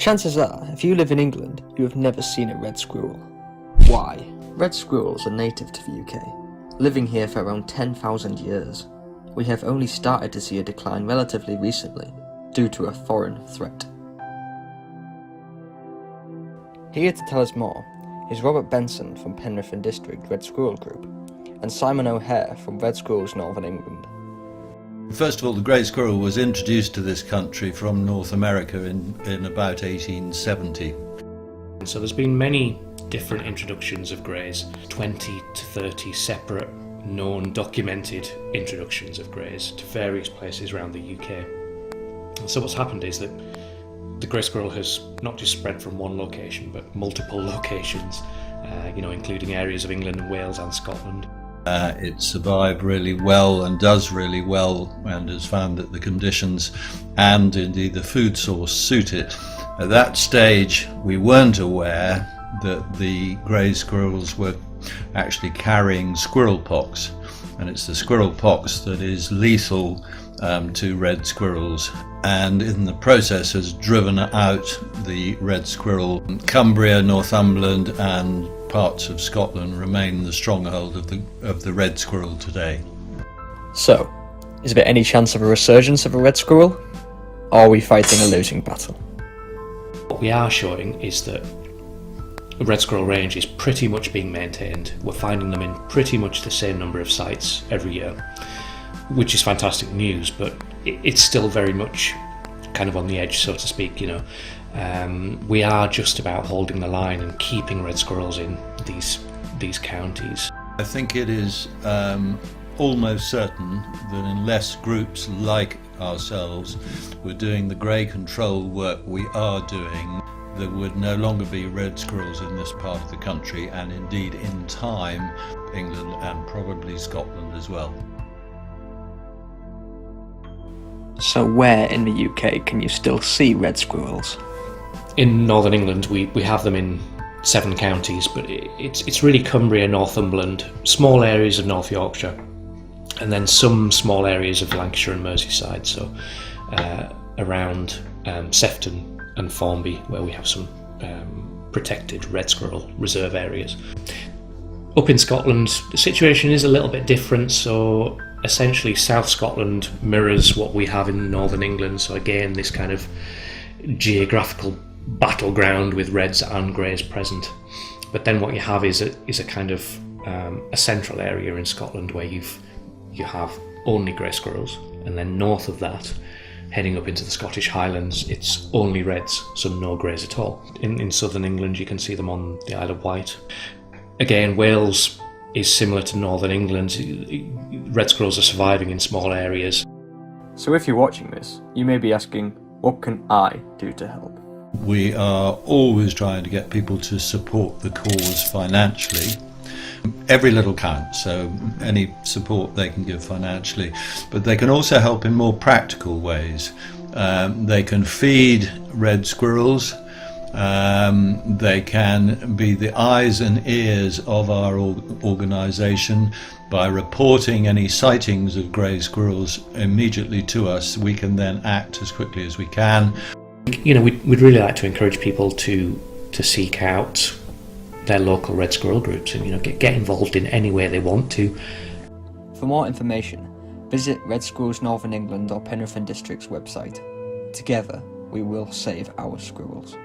Chances are, if you live in England, you have never seen a red squirrel. Why? Red squirrels are native to the UK, living here for around 10,000 years. We have only started to see a decline relatively recently, due to a foreign threat. Here to tell us more is Robert Benson from Penrith and District Red Squirrel Group, and Simon O'Hare from Red Squirrels Northern England. First of all, the grey squirrel was introduced to this country from North America in about 1870. So there's been many different introductions of greys, 20 to 30 separate known documented introductions of greys to various places around the UK. And so what's happened is that the grey squirrel has not just spread from one location but multiple locations, including areas of England and Wales and Scotland. It survived really well and does really well, and has found that the conditions and indeed the food source suit it. At that stage we weren't aware that the grey squirrels were actually carrying squirrel pox, and it's the squirrel pox that is lethal to red squirrels, and in the process has driven out the red squirrel. Cumbria, Northumberland and parts of Scotland remain the stronghold of the red squirrel today. So, is there any chance of a resurgence of a red squirrel? Or are we fighting a losing battle? What we are showing is that the red squirrel range is pretty much being maintained. We're finding them in pretty much the same number of sites every year, which is fantastic news, but it's still very much kind of on the edge, so to speak. We are just about holding the line and keeping red squirrels in these counties. I think it is almost certain that unless groups like ourselves were doing the grey control work we are doing, there would no longer be red squirrels in this part of the country, and indeed in time England and probably Scotland as well. So where in the UK can you still see red squirrels? In Northern England we have them in 7 counties, but it's really Cumbria, Northumberland, small areas of North Yorkshire, and then some small areas of Lancashire and Merseyside, so around Sefton and Formby, where we have some protected red squirrel reserve areas. Up in Scotland the situation is a little bit different, so essentially South Scotland mirrors what we have in Northern England, so again this kind of geographical battleground with reds and greys present. But then what you have is a kind of a central area in Scotland where you have only grey squirrels, and then north of that, heading up into the Scottish Highlands, it's only reds, so no greys at all. In southern England you can see them on the Isle of Wight. Again, Wales is similar to Northern England. Red squirrels are surviving in small areas. So if you're watching this, you may be asking, what can I do to help? We are always trying to get people to support the cause financially. Every little counts, so any support they can give financially, but they can also help in more practical ways. They can feed red squirrels. They can be the eyes and ears of our organisation. By reporting any sightings of grey squirrels immediately to us, we can then act as quickly as we can. We'd really like to encourage people to seek out their local red squirrel groups and get involved in any way they want to. For more information, visit Red Squirrels Northern England or Penrith and District's website. Together, we will save our squirrels.